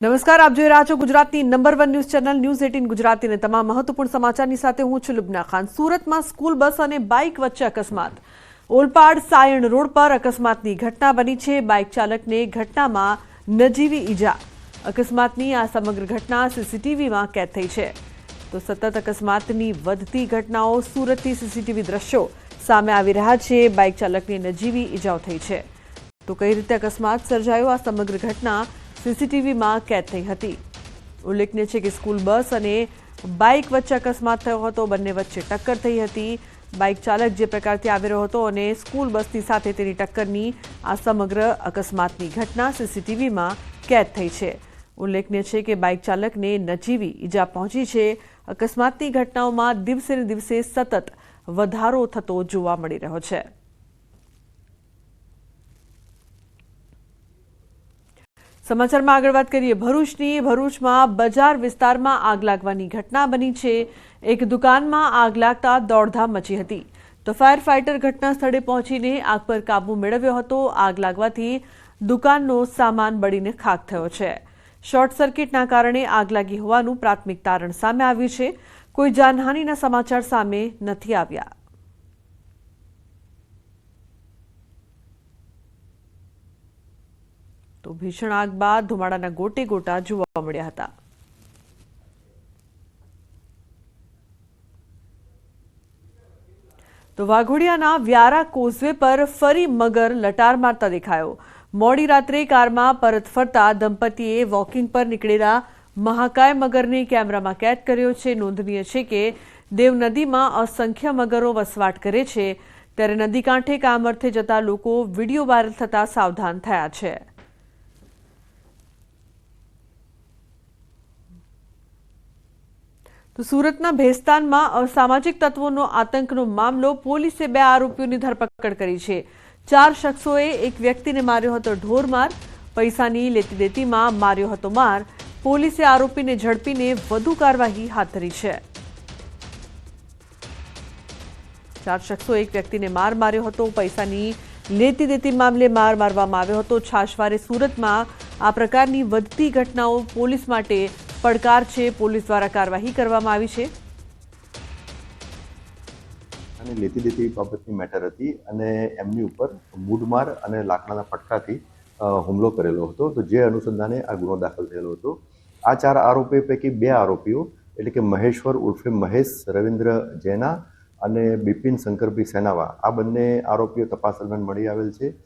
નમસ્કાર, આપ જોઈ રહ્યા છો ગુજરાતની નંબર 1 ન્યૂઝ ચેનલ ન્યૂઝ 18 ગુજરાતીને તમામ મહત્વપૂર્ણ સમાચારની સાથે હું છું લુબના ખાન। સુરતમાં સ્કૂલ બસ અને બાઇક વચ્ચે અકસ્માત। ઓલપાડ સાયણ રોડ પર અકસ્માતની ઘટના બની છે। બાઇક ચાલકને ઘટનામાં નજીવી ઈજા। અકસ્માતની આ સમગ્ર ઘટના સીસીટીવીમાં કેદ થઈ છે। તો સતત અકસ્માતની વધતી ઘટનાઓ સુરતથી સીસીટીવી દ્રશ્યો સામે આવી રહ્યા છે। બાઇક ચાલકને નજીવી ઈજાઓ થઈ છે। તો કઈ રીતે અકસ્માત સર્જાયો, આ સમગ્ર ઘટના સીસીટીવીમાં કેદ થઈ હતી। ઉલ્લેખનીય છે કે સ્કૂલ બસ અને બાઇક વચ્ચે અકસ્માત થયો હતો। બંને વચ્ચે ટક્કર થઈ હતી। બાઇક ચાલક જે પ્રકારથી આવી રહ્યો હતો અને સ્કૂલ બસની સાથે તેની ટક્કરની આ સમગ્ર અકસ્માતની ઘટના સીસીટીવીમાં કેદ થઈ છે। ઉલ્લેખનીય છે કે બાઇક ચાલકને નજીવી ઈજા પહોંચી છે। અકસ્માતની ઘટનાઓમાં દિવસે ને દિવસે સતત વધારો થતો જોવા મળી રહ્યો છે। સમાચારમાં આગળ વાત કરીએ ભરૂચની। ભરૂચમાં બજાર વિસ્તારમાં આગ લાગવાની ઘટના બની છે। એક દુકાનમાં આગ લાગતા દોડધામ મચી હતી, તો ફાયર ફાઇટર ઘટના સ્થળે પહોંચીને આગ પર કાબુ મેળવ્યો હતો। આગ લાગવાથી દુકાનનો સામાન બળીને ખાખ થયો છે। શોર્ટ સર્કિટના કારણે આગ લાગી હોવાનું પ્રાથમિક તારણ સામે આવ્યું છે। કોઈ જાનહાનિના સમાચાર સામે નથી આવ્યા। તો ભીષણ આગ બાદ ધુમાડાના ગોટે ગોટા જોવા મળ્યા હતા। તો વાઘોડિયાના વ્યારા કોઝવે પર ફરી મગર લટાર મારતા દેખાયો। મોડી રાત્રે કારમાં પરત ફરતા દંપતીએ વોકિંગ પર નીકળેલા મહાકાય મગરને કેમેરામાં કેદ કર્યો છે। નોંધનીય છે કે દેવ નદીમાં અસંખ્ય મગરો વસવાટ કરે છે, ત્યારે નદી કાંઠે કામ અર્થે જતા લોકો વિડીયો વાયરલ થતા સાવધાન થયા છે। તો સુરતના ભેસ્તાનમાં અસામાજિક તત્વોનો આતંકનો મામલો। પોલીસે 2 આરોપીઓની ધરપકડ કરી છે। 4 શખ્સોએ એક વ્યક્તિને માર્યો હતો ઢોરમાર। પૈસાની લેતી દેતીમાં માર્યો હતો માર। પોલીસે આરોપીને ઝડપીને વધુ કાર્યવાહી હાથ ધરી છે। 4 શખ્સોએ એક વ્યક્તિને માર માર્યો હતો। પૈસાની લેતી દેતી મામલે માર મારવામાં આવ્યો હતો। છાશવારે સુરતમાં આ પ્રકારની વધતી ઘટનાઓ પોલીસ માટે પડકાર છે। પોલીસ દ્વારા કાર્યવાહી કરવામાં આવી છે। અને લેતી દેતી બાબતની મેટર હતી અને એમની ઉપર મૂઢમાર અને લાકડાના ફટકાથી હુમલો કરેલો હતો, તો જે અનુસંધાને આ ગુનો દાખલ થયેલો હતો। આ 4 આરોપીઓ પૈકી 2 આરોપીઓ એટલે કે મહેશ્વર ઉર્ફે મહેશ રવિન્દ્ર જૈના અને બિપિન શંકરભાઈ સેનાવા, આ બંને આરોપીઓ તપાસ દરમિયાન મળી આવેલ છે।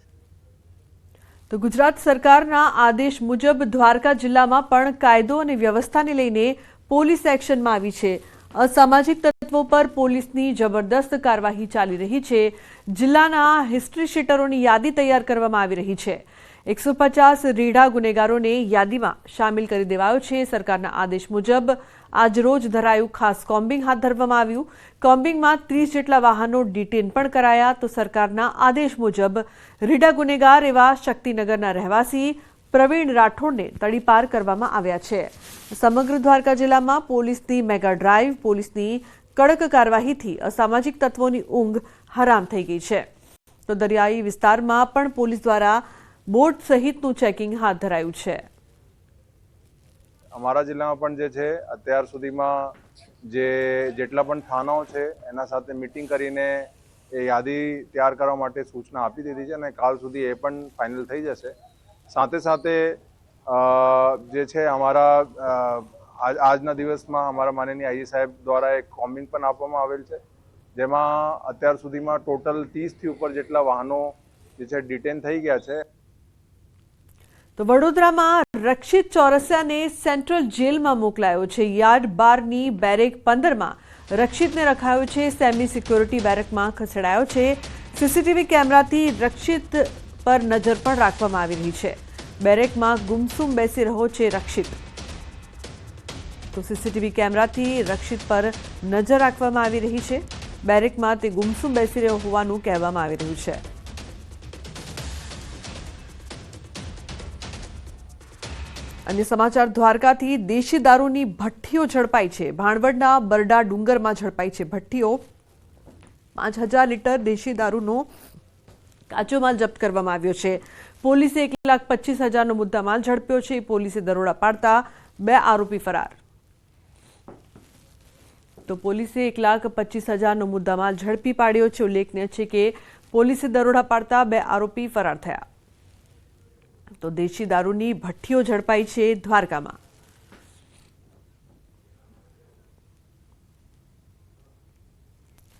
તો ગુજરાત સરકારના આદેશ મુજબ દ્વારકા જિલ્લામાં પણ કાયદો અને વ્યવસ્થાને લઈને પોલીસ એક્શનમાં આવી છે। અસામાજિક તત્વો પર પોલીસની જબરદસ્ત કાર્યવાહી ચાલી રહી છે। જિલ્લાના હિસ્ટ્રી શીટરોની યાદી તૈયાર કરવામાં આવી રહી છે। 150 રીઢા ગુનેગારોને યાદીમાં સામેલ કરી દેવાયો છે। સરકારના આદેશ મુજબ આજરોજ ધરાયું ખાસ કોમ્બિંગ હાથ ધરવામાં આવ્યું। કોમ્બિંગમાં 30 જેટલા વાહનો ડિટેન પણ કરાયા। તો સરકારના આદેશ મુજબ રીઢા ગુનેગાર એવા શક્તિનગરના રહેવાસી પ્રવીણ રાઠોડને તડીપાર કરવામાં આવ્યા છે। સમગ્ર દ્વારકા જિલ્લામાં પોલીસની મેગા ડ્રાઈવ, પોલીસની કડક કાર્યવાહીથી અસામાજિક તત્વોની ઊંઘ હરામ થઈ ગઈ છે। તો દરિયાઈ વિસ્તારમાં પણ પોલીસ દ્વારા બોટ સહિતનું ચેકિંગ હાથ ધરાયું છે। અમારા જિલ્લામાં પણ જે છે અત્યાર સુધીમાં જેટલા પણ થાનાઓ છે એના સાથે મીટિંગ કરીને એ યાદી તૈયાર કરવા માટે સૂચના આપી દીધી છે અને કાલ સુધી એ પણ ફાઇનલ થઈ જશે। સાથે સાથે જે છે અમારા આજના દિવસમાં અમારા માનનીય આઈજી સાહેબ દ્વારા એક કોમ્બિંગ પણ આપવામાં આવેલ છે, જેમાં અત્યાર સુધીમાં ટોટલ 30થી ઉપર જેટલા વાહનો જે છે ડિટેન થઈ ગયા છે। તો વડોદરામાં રક્ષિત ચોરસિયાને સેન્ટ્રલ જેલમાં મોકલાયો છે। યાર્ડ બારની બેરેક 15માં રક્ષિતને રખાયો છે। સેમી સિક્યોરિટી બેરેકમાં ખસેડાયો છે। સીસીટીવી કેમેરાથી રક્ષિત પર નજર પણ રાખવામાં આવી રહી છે। બેરેકમાં ગુમસુમ બેસી રહ્યો છે રક્ષિત। તો સીસીટીવી કેમેરાથી રક્ષિત પર નજર રાખવામાં આવી રહી છે। બેરેકમાં તે ગુમસુમ બેસી રહ્યો હોવાનું કહેવામાં આવી રહ્યું છે। અન્ય સમાચાર દ્વારકાથી દેશી દારૂની ભઠ્ઠીઓ ઝડપાઈ છે। ભાણવડના બરડા ડુંગરમાં ઝડપાઈ છે ભઠ્ઠીઓ। 5000 લીટર દેશી દારૂનો કાચો માલ જપ્ત કરવામાં આવ્યો છે. પોલીસે 1,25,000નો મુદ્દામાલ ઝડપ્યો છે. પોલીસે દરોડા પાડતા 2 આરોપી ફરાર. તો પોલીસે 1,25,000નો મુદ્દામાલ ઝડપી પાડ્યો છે. ઉલ્લેખનીય છે કે પોલીસે દરોડા પાડતા 2 આરોપી ફરાર થયા. તો દેશી દારૂની ભઠ્ઠીઓ ઝડપાઈ છે દ્વારકામાં.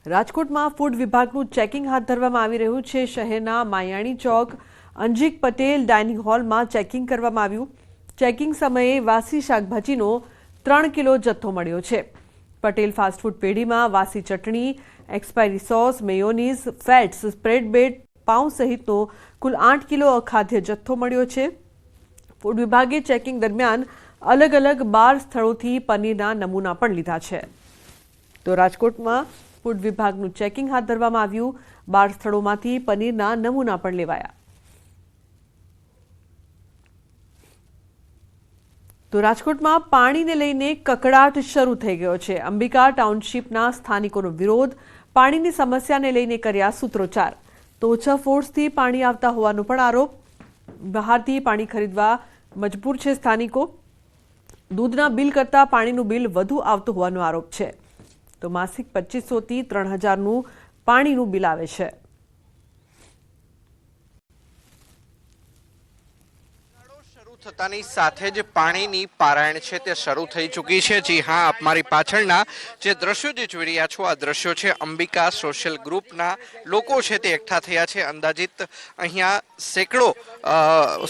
રાજકોટમાં ફૂડ વિભાગનું ચેકિંગ હાથ ધરવામાં આવી રહ્યું છે. શહેરના માયાણી ચોક અંજિક પટેલ ડાઇનિંગ હોલમાં ચેકિંગ કરવામાં આવ્યું. ચેકિંગ સમયે વાસી શાકભાજીનો 3 કિલો જથ્થો મળ્યો છે. પટેલ ફાસ્ટફૂડ પેઢીમાં વાસી ચટણી, expiry sauce, mayonnaise, fats, spread bread, પાઉં સહિતનો કુલ 8 કિલો અખાદ્ય જથ્થો મળ્યો છે. ફૂડ વિભાગે ચેકિંગ દરમિયાન અલગ અલગ 12 સ્થળોથી પનીરના નમૂના પણ લીધા છે. તો રાજકોટમાં ફૂડ વિભાગનું ચેકિંગ હાથ ધરવામાં આવ્યું. 12 સ્થળોમાંથી પનીરના નમૂના પણ લેવાયા. તો રાજકોટમાં પાણીને લઈને કકડાટ શરૂ થઈ ગયો છે. અંબિકા ટાઉનશીપના સ્થાનિકોનો વિરોધ. પાણીની સમસ્યાને લઈને કર્યા સૂત્રોચ્ચાર. તો ઓછા ફોર્સથી પાણી આવતા હોવાનો પણ આરોપ. બહારથી પાણી ખરીદવા મજબૂર છે સ્થાનિકો. દૂધના બિલ કરતાં પાણીનું બિલ વધુ આવતું હોવાનો આરોપ છે. તો માસિક 2500થી 3000નું પાણીનું બિલ આવે છે. થતાની સાથે જ પાણીની પારાયણ છે તે શરૂ થઈ ચૂકી છે. જી હા, આપ મારી પાછળના જે દ્રશ્યો જે જોઈ રહ્યા છો આ દ્રશ્યો છે અંબિકા સોશિયલ ગ્રુપના લોકો છે તે એકઠા થયા છે. અંદાજિત અહીંયા સેંકડો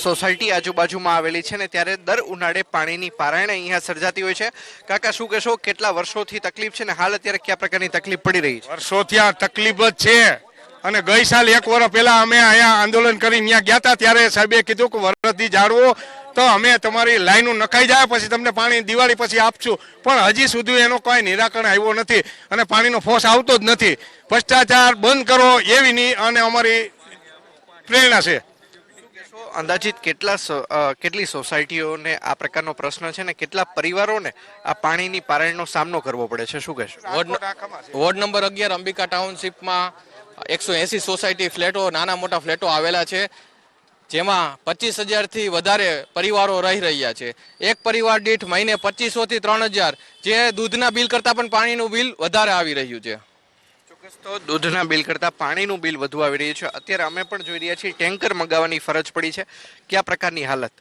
સોસાયટી આજુબાજુમાં આવેલી છે ને ત્યારે દર ઉનાળે પાણીની પારાયણ અહીંયા સર્જાતી હોય છે. કાકા શું કહેશો, કેટલા વર્ષોથી તકલીફ છે ને હાલ અત્યારે કયા પ્રકારની તકલીફ પડી રહી છે? વર્ષોથી આ તકલીફ જ છે અને ગઈ સાલ 1 વર્ષ પહેલા અમે અહીંયા આંદોલન કરીને ત્યાં ગયા હતા ત્યારે સાહેબે કીધું કે વરસથી જાળવો તો અમે તમારી લાઈનો નખાઈ જાય પછી તમને પાણી દિવાળી પછી આપશું, પણ હજી સુધી એનો કોઈ નિરાકરણ આવ્યો નથી અને પાણીનો ફોર્સ આવતો જ નથી. ભ્રષ્ટાચાર બંધ કરો એવી અને અમારી પ્રેરણા છે. અંદાજિત કેટલી સોસાયટીઓને આ પ્રકારનો પ્રશ્ન છે ને કેટલા પરિવારોને આ પાણીની પારાયણનો સામનો કરવો પડે છે, શું કહેશો? વોર્ડ નંબર 11 અંબિકા ટાઉનશીપમાં 180 સોસાયટી ફ્લેટો, નાના મોટા ફ્લેટો આવેલા છે, જેમાં 25,000થી વધારે પરિવારો રહી રહ્યા છે. એક પરિવાર દીઠ મહિને 2500થી 3000, જે દૂધના બિલ કરતાં પણ પાણીનું બિલ વધારે આવી રહ્યું છે. ચોક્કસ, તો દૂધના બિલ કરતાં પાણીનું બિલ વધુ આવી રહ્યું છે. અત્યારે અમે પણ જોઈ રહ્યા છીએ ટેન્કર મંગાવવાની ફરજ પડી છે. કયા પ્રકારની હાલત?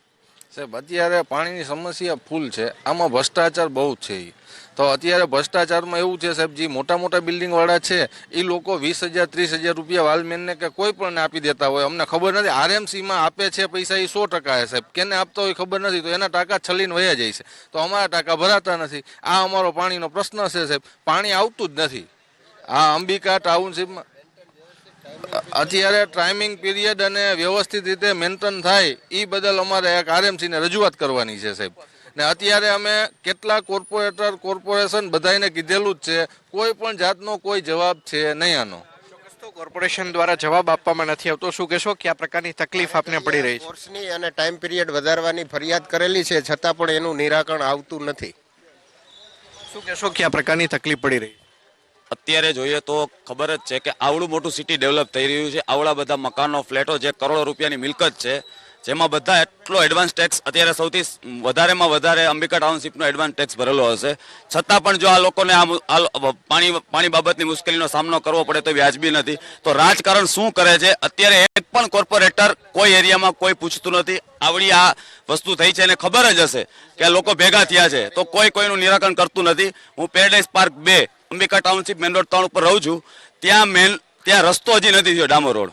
સાહેબ, અત્યારે પાણીની સમસ્યા ફૂલ છે. આમાં ભ્રષ્ટાચાર બહુ છે. તો અત્યારે ભ્રષ્ટાચારમાં એવું છે સાહેબ, જે મોટા મોટા બિલ્ડિંગ વાળા છે એ લોકો 20,000 30,000 રૂપિયા વાલમેનને કે કોઈ પણ આપી દેતા હોય. અમને ખબર નથી. આરએમસીમાં આપે છે પૈસા એ 100% છે સાહેબ. કેને આપતા હોય ખબર નથી, તો એના ટાંકા છલીને વયા જાય છે. તો અમારા ટાંકા ભરાતા નથી. આ અમારો પાણીનો પ્રશ્ન છે સાહેબ. પાણી આવતું જ નથી. આ અંબિકા ટાઉનશીપમાં અત્યારે ટાઈમિંગ પીરિયડ અને વ્યવસ્થિત રીતે મેન્ટેન થાય એ બદલ અમારે એક આરએમસીને રજૂઆત કરવાની છે સાહેબ. ને અત્યારે અમે કેટલા કોર્પોરેશન બધાને કીધેલું જ છે, કોઈ પણ જાતનો કોઈ જવાબ છે નહીં આનો. તો કોર્પોરેશન દ્વારા જવાબ આપવામાં નથી આવતો. શું કહેશો, કયા પ્રકારની તકલીફ આપને પડી રહી છે? કોર્સની અને ટાઈમ પીરિયડ વધારવાની ફરિયાદ કરેલી છે, છતાં પણ એનું નિરાકરણ આવતું નથી. શું કહેશો, કયા પ્રકારની તકલીફ પડી રહી? અત્યારે જોઈએ તો ખબર જ છે કે આવડું મોટું સિટી ડેવલપ થઈ રહ્યું છે. આવડા બધા મકાનો, ફ્લેટો જે કરોડો રૂપિયાની મિલકત છે, જેમાં બધા એટલો એડવાન્સ ટેક્સ અત્યારે સૌથી વધારેમાં વધારે અંબિકા ટાઉનશીપનો એડવાન્સ ટેક્સ ભરેલો હશે. છતાં પણ જો આ લોકોને આ પાણી બાબતની મુશ્કેલીનો સામનો કરવો પડે તો વ્યાજબી નથી. તો રાજકારણ શું કરે છે? અત્યારે એક પણ કોર્પોરેટર કોઈ એરિયામાં કોઈ પૂછતું નથી. આવડી આ વસ્તુ થઈ છે અને ખબર જ હશે કે લોકો ભેગા થયા છે તો કોઈ કોઈનું નિરાકરણ કરતું નથી. હું paradise park 2 Ambika township main road 3 ઉપર રહું છું. ત્યાં રસ્તો હજી નથી થયો, ડામર રોડ.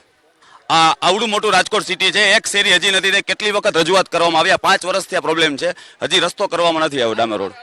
આ આવડું મોટું રાજકોટ સિટી છે, એક શેરી હજી નથી. કેટલી વખત રજૂઆત કરવામાં આવી, 5 વર્ષથી આ પ્રોબ્લેમ છે, હજી રસ્તો કરવામાં નથી આવ્યો ડામર રોડ.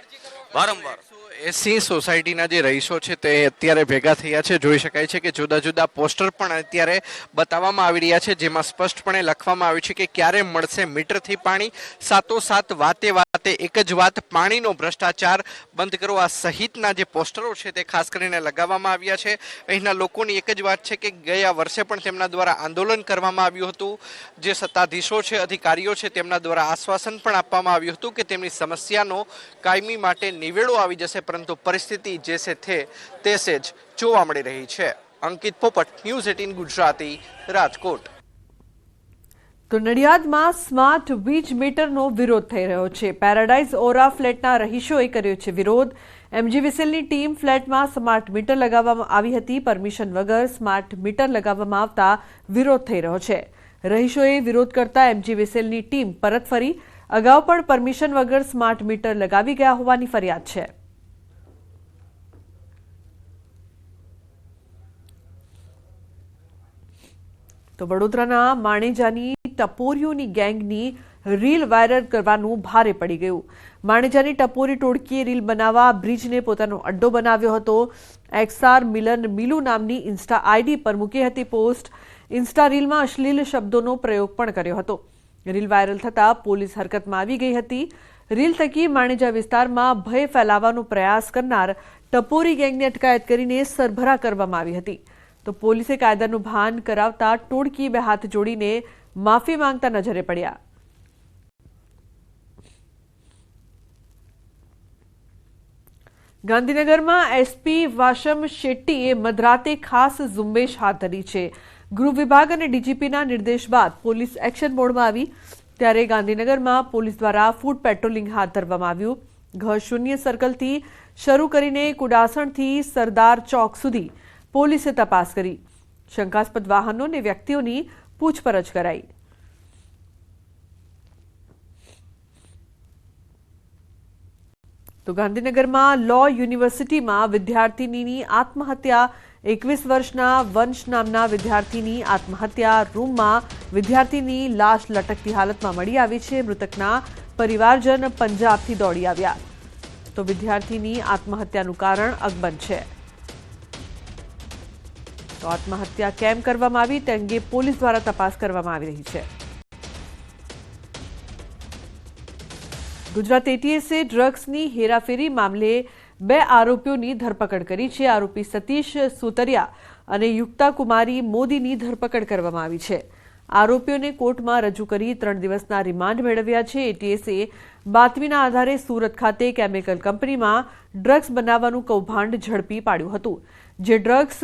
વારંવાર 80 સોસાયટીના જે રહીશો છે તે અત્યારે ભેગા થયા છે. જોઈ શકાય છે કે જુદા જુદા પોસ્ટર પણ અત્યારે બતાવવામાં આવી રહ્યા છે, જેમાં સ્પષ્ટપણે લખવામાં આવ્યું છે કે ક્યારે મળશે મીટરથી પાણી. સાથોસાથ વાતે વાતે એક જ વાત, પાણીનો ભ્રષ્ટાચાર બંધ કરો. આ સહિતના જે પોસ્ટરો છે તે ખાસ કરીને લગાવવામાં આવ્યા છે. અહીંના લોકોની એક જ વાત છે કે ગયા વર્ષે પણ તેમના દ્વારા આંદોલન કરવામાં આવ્યું હતું. જે સત્તાધીશો છે, અધિકારીઓ છે, તેમના દ્વારા આશ્વાસન પણ આપવામાં આવ્યું હતું કે તેમની સમસ્યાનો કાયમી માટે નિવેડો આવી જશે, પરંતુ પરિસ્થિતિ જૈસે તેસે જ જોવા મળી રહી છે. અંકિત પોપટ, ન્યૂઝ 18 ગુજરાતી, રાજકોટ. તો નડિયાદમાં સ્માર્ટ વીજ મીટરનો વિરોધ થઈ રહ્યો છે. પેરાડાઇઝ ઓરા ફ્લેટના રહીશોએ કર્યો છે વિરોધ. એમજીવીસીએલની ટીમ ફ્લેટમાં સ્માર્ટ મીટર લગાવવામાં આવી હતી. પરમિશન વગર સ્માર્ટ મીટર લગાવવામાં આવતા વિરોધ થઈ રહ્યો છે. રહીશોએ વિરોધ કરતા એમજીવીસીએલની ટીમ પરત ફરી. અગાઉ પણ પરમિશન વગર સ્માર્ટ મીટર લગાવી ગયા હોવાની ફરિયાદ છે. તો વડોદરાના માણેજાની ટપોરીઓની ગેંગની રીલ વાયરલ કરવાનું ભારે પડી ગયું. માણેજાની ટપોરી ટોળકીએ રીલ બનાવવા બ્રિજને પોતાનો અડ્ડો બનાવ્યો હતો. એક્સઆર મિલન મિલુ નામની ઇન્સ્ટા આઈડી પર મૂકી હતી પોસ્ટ. ઇન્સ્ટા રીલમાં અશ્લીલ શબ્દોનો પ્રયોગ પણ કર્યો હતો. રીલ વાયરલ થતાં પોલીસ હરકતમાં આવી ગઈ હતી. રીલ થકી માણેજા વિસ્તારમાં ભય ફેલાવવાનો પ્રયાસ કરનાર ટપોરી ગેંગની અટકાયત કરીને સરભરા કરવામાં આવી હતી. તો પોલીસે કાયદાનું ભાન કરાવતા ટોળકી બે હાથ જોડીને માફી માંગતા નજરે પડ્યા. ગાંધીનગરમાં એસપી વાશમ શેટ્ટીએ મધરાતે ખાસ ઝુંબેશ હાથ ધરી છે. ગૃહ વિભાગ અને ડીજીપીના નિર્દેશ બાદ પોલીસ એક્શન મોડમાં આવી. ત્યારે ગાંધીનગરમાં પોલીસ દ્વારા ફૂડ પેટ્રોલિંગ હાથ ધરવામાં આવ્યું. ઘ શૂન્ય સર્કલથી શરૂ કરીને કુડાસણથી સરદાર ચોક સુધી પોલીસે તપાસ કરી. શંકાસ્પદ વાહનો અને વ્યક્તિઓની પૂછપરછ કરાઈ. તો ગાંધીનગરમાં લો યુનિવર્સિટીમાં વિદ્યાર્થીનીની આત્મહત્યા. 21 વર્ષના વંશ નામના વિદ્યાર્થીની આત્મહત્યા. રૂમમાં વિદ્યાર્થીની લાશ લટકતી હાલતમાં મળી આવી છે. મૃતકના પરિવારજન પંજાબથી દોડી આવ્યા. તો વિદ્યાર્થીની આત્મહત્યાનું કારણ અકબંધ છે. તો આત્મહત્યા કેમ કરવામાં આવી તે અંગે પોલીસ દ્વારા તપાસ કરવામાં આવી રહી છે. ગુજરાત એટીએસે ડ્રગ્સની હેરાફેરી મામલે 2 આરોપીઓની ધરપકડ કરી છે. આરોપી સતીશ સુતરિયા અને યુક્તા કુમારી મોદીની ધરપકડ કરવામાં આવી છે. આરોપીઓને કોર્ટમાં રજૂ કરી 3 દિવસના રિમાન્ડ મેળવ્યા છે. એટીએસે બાતમીના આધારે સુરત ખાતે કેમિકલ કંપનીમાં ડ્રગ્સ બનાવવાનું કૌભાંડ ઝડપી પાડ્યું હતું. જે ડ્રગ્સ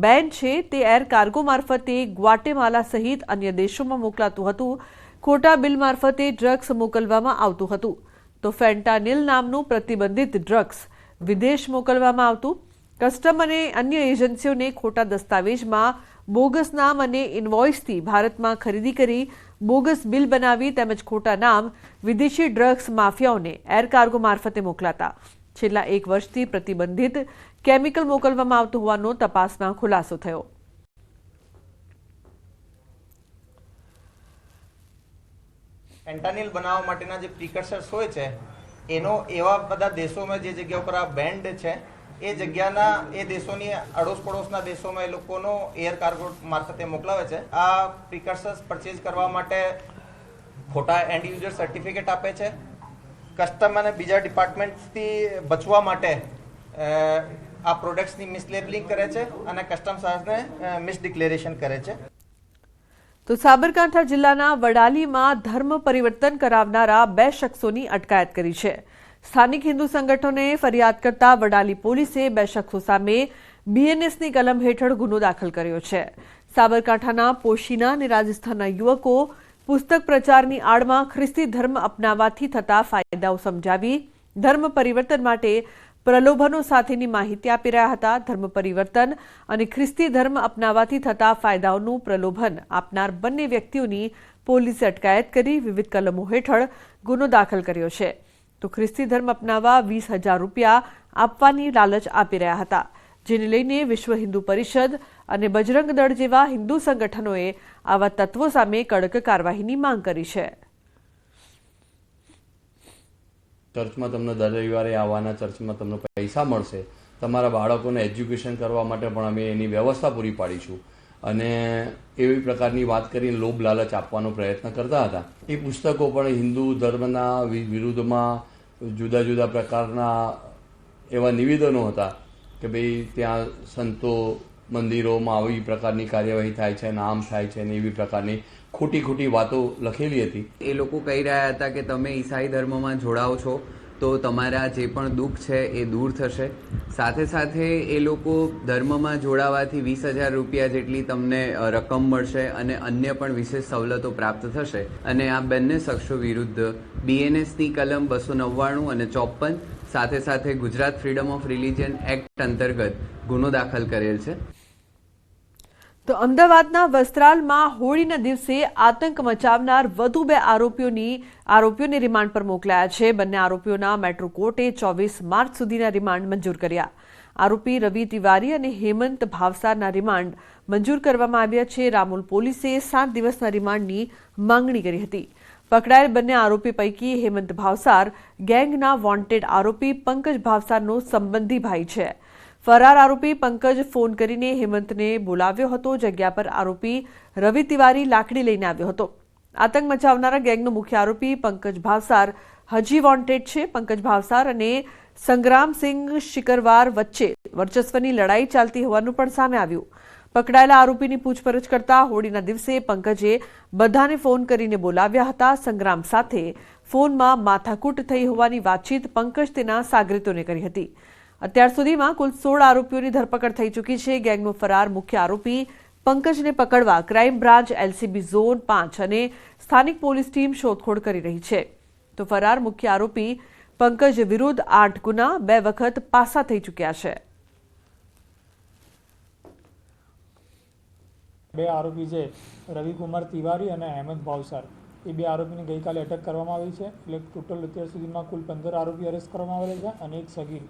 બેન છે તે એર કાર્ગો મારફતે ગ્વાટેમાલા સહિત અન્ય દેશોમાં મોકલાતું હતું. ખોટા બિલ મારફતે ડ્રગ્સ મોકલવામાં આવતું હતું. તો ફેન્ટાનિલ નામનું પ્રતિબંધિત ડ્રગ્સ વિદેશ મોકલવામાં આવતું. કસ્ટમ અને અન્ય એજન્સીઓને ખોટા દસ્તાવેજમાં બોગસ નામ અને ઇનવોઇસથી ભારતમાં ખરીદી કરી બોગસ બિલ બનાવી તેમજ ખોટા નામ વિદેશી ડ્રગ્સ માફિયાઓને એર કાર્ગો મારફતે મોકલાતા. છેલ્લા 1 વર્ષથી પ્રતિબંધિત કેમિકલ મોકલવામાં આવતું હોવાનો તપાસમાં ખુલાસો થયો. ફેન્ટાનિલ બનાવવા માટેના જે પ્રિકર્સર્સ હોય છે એનો એવા બધા દેશોમાં જે જગ્યા ઉપર આ બેન્ડ છે એ જગ્યાના એ દેશોની અડોશ પડોશના દેશોમાં એ લોકોનો એર કાર્ગો મારફતે મોકલાવે છે. આ પ્રિકર્સર્સ પરચેઝ કરવા માટે ખોટા એન્ડ યુઝર સર્ટિફિકેટ આપે છે. કસ્ટમ અને બીજા ડિપાર્ટમેન્ટથી બચવા માટે આ પ્રોડક્ટ્સની મિસલેબલિંગ કરે છે અને કસ્ટમ સર્વિસને મિસડિક્લેરેશન કરે છે. તો સાબરકાંઠા જિલ્લાના વડાલીમાં ધર્મ પરિવર્તન કરાવનારા 2 શખ્સોની અટકાયત કરી છે. સ્થાનિક હિન્દુ સંગઠનોએ ફરિયાદ કરતા વડાલી પોલીસે 2 શખ્સો સામે બીએનએસની કલમ હેઠળ ગુનો દાખલ કર્યો છે. સાબરકાંઠાના પોશીના અને રાજસ્થાનના યુવકો પુસ્તક પ્રચારની આડમાં ખ્રિસ્તી ધર્મ અપનાવવાથી થતા ફાયદાઓ સમજાવી ધર્મ પરિવર્તન માટે પ્રલોભનો સાથેની માહિતી આપી રહ્યા હતા. ધર્મ પરિવર્તન અને ખ્રિસ્તી ધર્મ અપનાવવાથી થતા ફાયદાઓનું પ્રલોભન આપનાર બંને વ્યક્તિઓની પોલીસે અટકાયત કરી વિવિધ કલમો હેઠળ ગુનો દાખલ કર્યો છે. તો ખ્રિસ્તી ધર્મ અપનાવવા 20,000 રૂપિયા આપવાની લાલચ આપી રહ્યા હતા. જેને લઈને વિશ્વ હિન્દુ પરિષદ અને બજરંગ દળ જેવા હિન્દુ સંગઠનોએ આવા તત્વો સામે કડક કાર્યવાહીની માંગ કરી છે. ચર્ચમાં તમને દર રવિવારે આવવાના, ચર્ચમાં તમને પૈસા મળશે. તમારા બાળકોને એજ્યુકેશન કરવા માટે પણ અમે એની વ્યવસ્થા પૂરી પાડીશું અને એવી પ્રકારની વાત કરીને લોભ લાલચ આપવાનો પ્રયત્ન કરતા હતા. એ પુસ્તકો પણ હિન્દુ ધર્મના વિરુદ્ધમાં જુદા જુદા પ્રકારના એવા નિવેદનો હતા કે ભાઈ ત્યાં સંતો મંદિરોમાં આવી પ્રકારની કાર્યવાહી થાય છે અને આમ થાય છે ને એવી પ્રકારની ખોટી વાતો લખેલી હતી. એ લોકો કહી રહ્યા હતા કે તમે ઈસાઈ ધર્મમાં જોડાઓ છો તો તમારા જે પણ દુઃખ છે એ દૂર થશે. સાથે સાથે એ લોકો ધર્મમાં જોડાવાથી 20,000 રૂપિયા જેટલી તમને રકમ મળશે અને અન્ય પણ વિશેષ સવલતો પ્રાપ્ત થશે. અને આ બંને શખ્સો વિરુદ્ધ BNSની કલમ 299 અને 54 સાથે સાથે Gujarat freedom of religion act અંતર્ગત ગુનો દાખલ કરેલ છે. તો અમદાવાદના વસ્ત્રાલમાં હોળીના દિવસે આતંક મચાવનાર વધુ 2 આરોપીઓને રિમાન્ડ પર મોકલાયા છે. બંને આરોપીઓના મેટ્રો કોર્ટે 24 માર્ચ સુધીના રિમાન્ડ મંજૂર કર્યા. આરોપી રવિ તિવારી અને હેમંત ભાવસારના રિમાન્ડ મંજૂર કરવામાં આવ્યા છે. રામોલ પોલીસે 7 દિવસના રિમાન્ડની માંગણી કરી હતી. પકડાયેલ બંને આરોપી પૈકી હેમંત ભાવસાર ગેંગના વોન્ટેડ આરોપી પંકજ ભાવસારનો સંબંધી ભાઈ છે. ફરાર આરોપી પંકજ ફોન કરીને હેમંતને બોલાવ્યો હતો. જગ્યા પર આરોપી રવિ તિવારી લાકડી લઈને આવ્યો હતો. આતંક મચાવનારા ગેંગનો મુખ્ય આરોપી પંકજ ભાવસાર હજી વોન્ટેડ છે. પંકજ ભાવસાર અને સંગ્રામસિંહ શિકરવાર વચ્ચે વર્ચસ્વની લડાઈ ચાલતી હોવાનું પણ સામે આવ્યું. પકડાયેલા આરોપીની પૂછપરછ કરતા હોળીના દિવસે પંકજે બધાને ફોન કરીને બોલાવ્યા હતા. સંગ્રામ સાથે ફોનમાં માથાકૂટ થઈ હોવાની વાતચીત પંકજ તેના સાગરીતોને કરી હતી. અત્યાર સુધીમાં કુલ 16 આરોપીઓની ધરપકડ થઈ ચૂકી છે. ગેંગનો ફરાર મુખ્ય આરોપી પંકજને પકડવા ક્રાઇમ બ્રાન્ચ, LCB ઝોન 5 અને સ્થાનિક પોલીસ ટીમ શોધખોળ કરી રહી છે. તો ફરાર મુખ્ય આરોપી પંકજ વિરુદ્ધ 8 ગુના 2 વખત પાસા થઈ ચૂક્યા છે. 2 આરોપી છે રવિકુમાર તિવારી અને હેમંત ભાવસાર. એ 2 આરોપીને ગઈકાલે અટક કરવામાં આવી છે. એટલે ટોટલ અત્યાર સુધીમાં કુલ 15 આરોપી અરેસ્ટ કરવામાં આવેલા છે અને એક સગીર,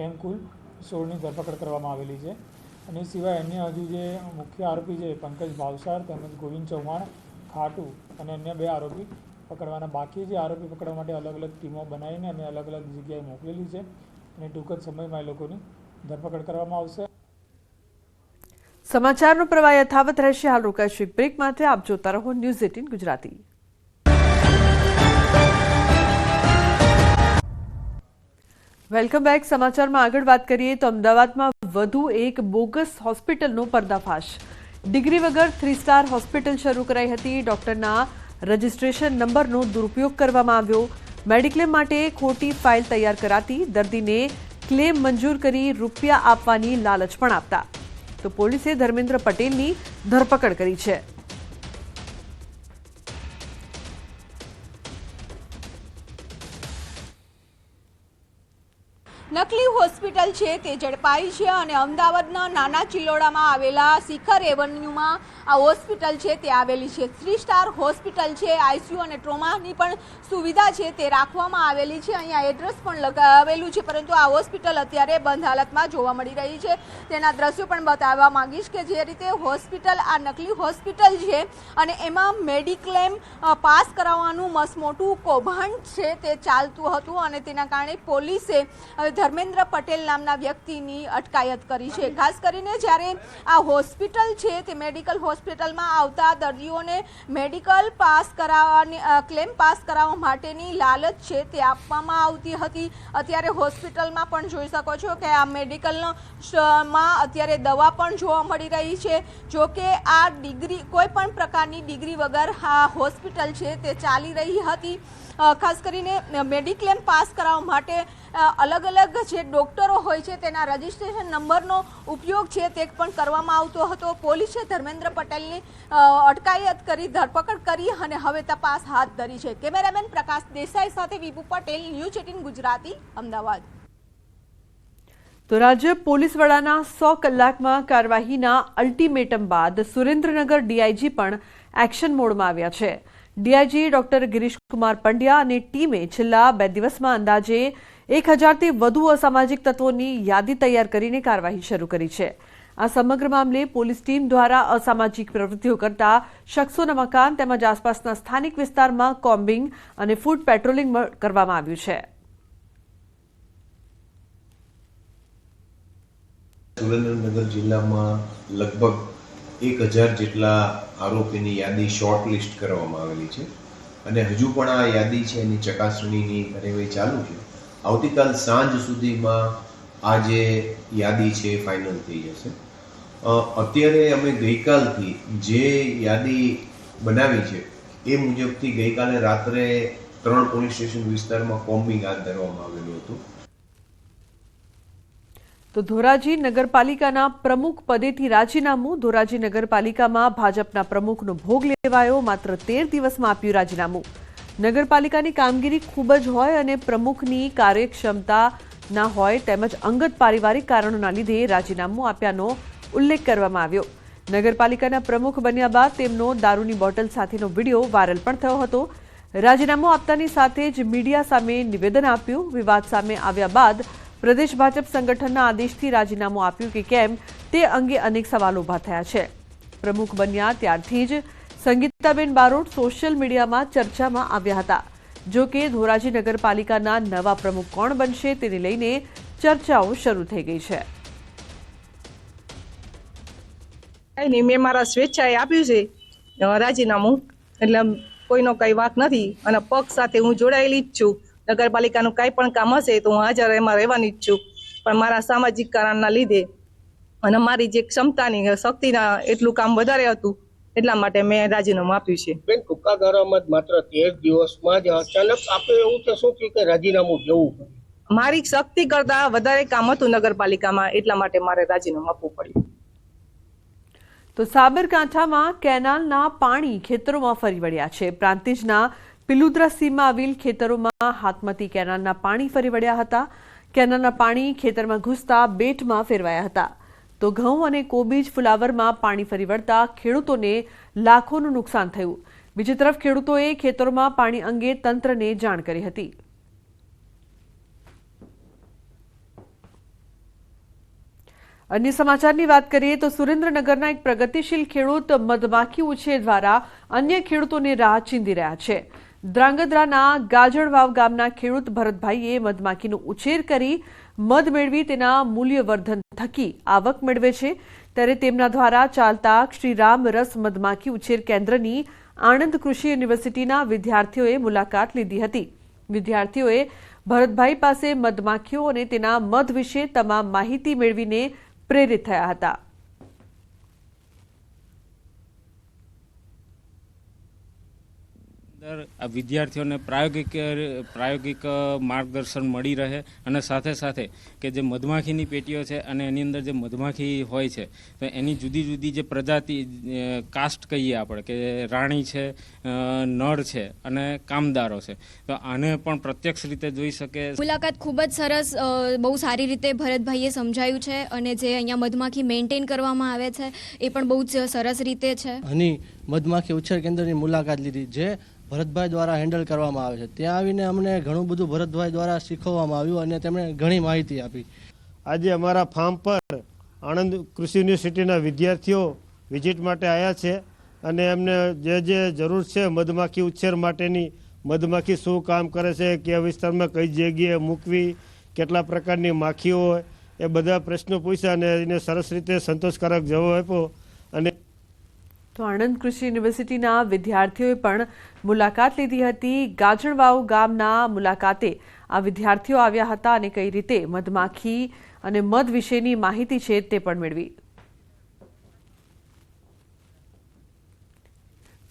એમ કુલ 16ની ધરપકડ કરવામાં આવેલી છે. અને સિવાય અન્ય હજુ જે મુખ્ય આરોપી છે પંકજ ભાવસાર તેમજ ગોવિંદ ચૌહાણ ખાટુ અને અન્ય 2 આરોપી પકડવાના બાકી છે. આરોપી પકડવા માટે અલગ અલગ ટીમો બનાવીને અમે અલગ અલગ જગ્યાએ મોકલેલી છે અને ટૂંક જ સમયમાં એ લોકોની ધરપકડ કરવામાં આવશે. સમાચારનો પ્રવાહ યથાવત રહેશે. હાલ રોકાઈશું બ્રેક માટે. આપ જોતા રહો ન્યૂઝ 18 ગુજરાતી. Welcome back. સમાચારમાં આગળ વાત કરીએ તો અમદાવાદમાં વધુ એક બોગસ હોસ્પિટલનો પર્દાફાશ. ડિગ્રી વગર 3 સ્ટાર હોસ્પિટલ શરૂ કરાઈ હતી. ડોક્ટરના રજિસ્ટ્રેશન નંબરનો દુરુપયોગ કરવામાં આવ્યો. મેડિક્લેમ માટે ખોટી ફાઇલ તૈયાર કરાતી. દર્દીને ક્લેમ મંજૂર કરી રૂપિયા આપવાની લાલચ પણ આપતા. તો પોલીસે ધર્મેન્દ્ર પટેલની ધરપકડ કરી છે. નકલી હોસ્પિટલ છે તે ઝડપાઈ છે અને અમદાવાદના નાના ચિલોડામાં આવેલા શિખર એવન્યુમાં આ હોસ્પિટલ છે તે આવેલી છે. 3 સ્ટાર હોસ્પિટલ છે. ICU અને ટ્રોમાની પણ સુવિધા છે તે રાખવામાં આવેલી છે. અહીંયા એડ્રેસ પણ લગાવેલું છે, પરંતુ આ હોસ્પિટલ અત્યારે બંધ હાલતમાં જોવા મળી રહી છે. તેના દ્રશ્યો પણ બતાવવા માંગીશ કે જે રીતે હોસ્પિટલ આ નકલી હોસ્પિટલ છે અને એમાં મેડિક્લેમ પાસ કરાવવાનું મસમોટું કૌભાંડ છે તે ચાલતું હતું અને તેના કારણે પોલીસે ધર્મેન્દ્ર પટેલ નામના વ્યક્તિની અટકાયત કરી છે. ખાસ કરીને જ્યારે આ હોસ્પિટલ છે તે મેડિકલ હોસ્પિટલમાં આવતા દર્દીઓને મેડિકલ પાસ કરાવવાની ક્લેમ પાસ કરાવવા માટેની લાલચ છે તે આપવામાં આવતી હતી. અત્યારે હોસ્પિટલમાં પણ જોઈ શકો છો કે આ મેડિકલનો માં અત્યારે દવા પણ જોવા મળી રહી છે. જો કે આ ડિગ્રી કોઈ પણ પ્રકારની ડિગ્રી વગર આ હોસ્પિટલ છે તે ચાલી રહી હતી. ખાસ કરીને મેડિક્લેમ પાસ કરાવવા માટે અલગ અલગ જે ડૉક્ટરો હોય છે તેના રજિસ્ટ્રેશન નંબરનો ઉપયોગ છે તે પણ કરવામાં આવતો હતો. પોલીસે ધર્મેન્દ્ર પટેલની અટકાયત કરી, ધરપકડ કરી અને હવે તપાસ હાથ ધરી છે. કેમેરામેન પ્રકાશ દેસાઈ સાથે વિપુ પટેલ, ન્યૂઝ 18 ગુજરાતી, અમદાવાદ. તો રાજ્ય પોલીસ વડાના 100 કલાકમાં કાર્યવાહીના અલ્ટિમેટમ બાદ સુરેન્દ્રનગર DIG પણ એક્શન મોડમાં આવ્યા છે. DIG ડોક્ટર ગિરીશકુમાર પંડ્યા અને ટીમે છેલ્લા 2 દિવસમાં અંદાજે 1000થી વધુ અસામાજિક તત્વોની યાદી તૈયાર કરીને કાર્યવાહી શરૂ કરી છે. આ સમગ્ર મામલે પોલીસ ટીમ દ્વારા અસામાજિક પ્રવૃત્તિઓ કરતા શખ્સોના મકાન તેમજ આસપાસના સ્થાનિક વિસ્તારમાં કોમ્બિંગ અને ફૂટ પેટ્રોલિંગ કરવામાં આવ્યું છે. સુરેન્દ્રનગર જિલ્લામાં લગભગ 1000 જેટલા આરોપીની યાદી શોર્ટ લિસ્ટ કરવામાં આવેલી છે અને હજુ પણ આ યાદી છે એની ચકાસણીની કાર્યવાહી ચાલુ છે. આવતીકાલ સાંજ સુધીમાં આ જે યાદી છે એ ફાઇનલ થઈ જશે. અત્યારે અમે ગઈકાલથી જે યાદી બનાવી છે એ મુજબથી ગઈકાલે રાત્રે 3 પોલીસ સ્ટેશન વિસ્તારમાં કોમ્બિંગ હાથ ધરવામાં આવેલું હતું. તો ધોરાજી નગરપાલિકાના પ્રમુખ પદેથી રાજીનામું. ધોરાજી નગરપાલિકામાં ભાજપના પ્રમુખનો ભોગ લેવાયો. માત્ર 13 દિવસમાં આપ્યું રાજીનામું. નગરપાલિકાની કામગીરી ખૂબ જ હોય અને પ્રમુખની કાર્યક્ષમતા ના હોય તેમજ અંગત પારિવારિક કારણોના લીધે રાજીનામું આપ્યાનો ઉલ્લેખ કરવામાં આવ્યો. નગરપાલિકાના પ્રમુખ બન્યા બાદ તેમનો દારૂની બોટલ સાથેનો વિડીયો વાયરલ પણ થયો હતો. રાજીનામું આપતાની સાથે જ મીડિયા સામે નિવેદન આપ્યું. વિવાદ સામે આવ્યા બાદ પ્રદેશ ભાજપ સંગઠનના આદેશથી રાજીનામું આપ્યું કે કેમ તે અંગે અનેક સવાલો ઊભા થયા છે. પ્રમુખ બન્યા ત્યારથી જ સંગીતાબેન બારોટ સોશિયલ મીડિયામાં ચર્ચામાં આવ્યા હતા. જો કે ધોરાજી નગરપાલિકાના નવા પ્રમુખ કોણ બનશે તેને લઈને ચર્ચાઓ શરૂ થઈ ગઈ છે. મેં મારા સ્વેચ્છાએ આપ્યું છે રાજીનામું, એટલે કોઈનો કઈ વાત નથી અને પક્ષ સાથે હું જોડાયેલી જ છું. નગરપાલિકાનું કાંઈ પણ કામ હશે તો હું હાજર એમાં રહેવાની જ છું, પણ મારા સામાજિક કારણના લીધે અને મારી જે ક્ષમતાની શક્તિના એટલું કામ વધારે હતું એટલા માટે મેં રાજીનામું આપ્યું છે. બેન, ટૂંકા ગાળામાં જ માત્ર 13 દિવસમાં જ અચાનક આપણે એવું તો શું થયું કે રાજીનામું દેવું પડ્યું? મારી શક્તિ કરતા વધારે કામ હતું નગરપાલિકામાં એટલા માટે મારે રાજીનામું આપવું પડ્યું. તો સાબરકાંઠામાં કેનાલના પાણી ખેતરોમાં ફરી વળ્યા છે. પ્રાંતિજના પિલુદ્રા સીમમાં આવેલ ખેતરોમાં હાથમતી કેનાલના પાણી ફરી વળ્યા હતા. કેનાલના પાણી ખેતરમાં ઘૂસતા બેટમાં ફેરવાયા હતા. તો ઘઉં અને કોબીજ ફુલાવરમાં પાણી ફરી વળતા ખેડૂતોને લાખોનું નુકસાન થયું. બીજી તરફ ખેડૂતોએ ખેતરોમાં પાણી અંગે તંત્રને જાણ કરી હતી. અન્ય સમાચારની વાત કરીએ તો સુરેન્દ્રનગરના એક પ્રગતિશીલ ખેડૂત મધમાખી ઉછેર દ્વારા અન્ય ખેડૂતોને રાહ ચીંધી રહ્યા છે. ધ્રાંગધ્રાના ગાજણવાવ ગામના ખેડૂત ભરતભાઈએ મધમાખીનો ઉછેર કરી મધ મેળવી તેના મૂલ્યવર્ધન થકી આવક મેળવે છે. ત્યારે તેમના દ્વારા ચાલતા શ્રીરામ રસ મધમાખી ઉછેર કેન્દ્રની આણંદ કૃષિ યુનિવર્સિટીના વિદ્યાર્થીઓએ મુલાકાત લીધી હતી. વિદ્યાર્થીઓએ ભરતભાઈ પાસે મધમાખીઓ અને તેના મધ વિશે તમામ માહિતી મેળવીને પ્રેરિત થયા હતા. વિદ્યાર્થીઓને પ્રાયોગિક માર્ગદર્શન મળી રહે અને સાથે સાથે કે જે મધમાખીની પેટીઓ છે અને એની અંદર જે મધમાખી હોય છે તો એની જુદી જુદી જે પ્રજાતિ કાસ્ટ કહીએ આપણે કે રાણી છે, નર છે અને કામદારો છે, તો આને પણ પ્રત્યક્ષ રીતે જોઈ શકે. મુલાકાત ખૂબ જ સરસ, બહુ સારી રીતે ભરતભાઈએ સમજાયું છે અને જે અહીંયા મધમાખી મેન્ટેન કરવામાં આવે છે એ પણ બહુ જ સરસ રીતે છે. હની મધમાખી ઉછેર કેન્દ્રની મુલાકાત લીધી જે ભરતભાઈ દ્વારા હેન્ડલ કરવામાં આવે છે. ત્યાં આવીને અમને ઘણું બધું ભરતભાઈ દ્વારા શીખવવામાં આવ્યું અને તેમણે ઘણી માહિતી આપી. આજે અમારા ફાર્મ પર આણંદ કૃષિ યુનિવર્સિટીના વિદ્યાર્થીઓ વિઝિટ માટે આવ્યા છે અને એમને જે જરૂર છે મધમાખી ઉછેર માટેની, મધમાખી શું કામ કરે છે, કયા વિસ્તારમાં કઈ જગ્યાએ મૂકવી, કેટલા પ્રકારની માખીઓ હોય, એ બધા પ્રશ્નો પૂછ્યા અને એને સરસ રીતે સંતોષકારક જવાબ આપ્યો. અને તો આણંદ કૃષિ યુનિવર્સિટીના વિદ્યાર્થીઓએ પણ મુલાકાત લીધી હતી. ગાજણવાવ ગામના મુલાકાતે આ વિદ્યાર્થીઓ આવ્યા હતા અને કઈ રીતે મધમાખી અને મધ વિશેની માહિતી છે તે પણ મેળવી.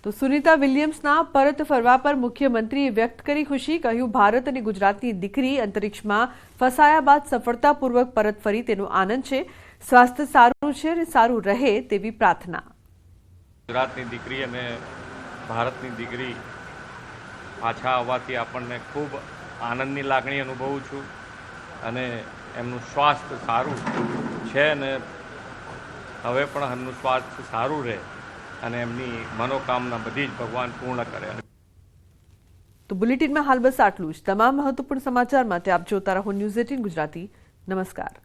તો સુનિતા વિલિયમ્સના પરત ફરવા પર મુખ્યમંત્રીએ વ્યક્ત કરી ખુશી. કહ્યું, ભારત અને ગુજરાતની દીકરી અંતરિક્ષમાં ફસાયા બાદ સફળતાપૂર્વક પરત ફરી તેનો આનંદ છે. સ્વાસ્થ્ય સારું છે અને સારું રહે તેવી પ્રાર્થના. ગુજરાતની દીકરી અને ભારતની દીકરી પાછા આવવાથી આપણને ખૂબ આનંદની લાગણી અનુભવું છું અને એમનું સ્વાસ્થ્ય સારું છે અને હવે પણ એમનું સ્વાસ્થ્ય સારું રહે અને એમની મનોકામના બધી જ ભગવાન પૂર્ણ કરે. તો બુલેટિનમાં હાલ બસ આટલું જ. તમામ મહત્વપૂર્ણ સમાચાર માટે આપ જોતા રહો ન્યૂઝ 18 ગુજરાતી. નમસ્કાર.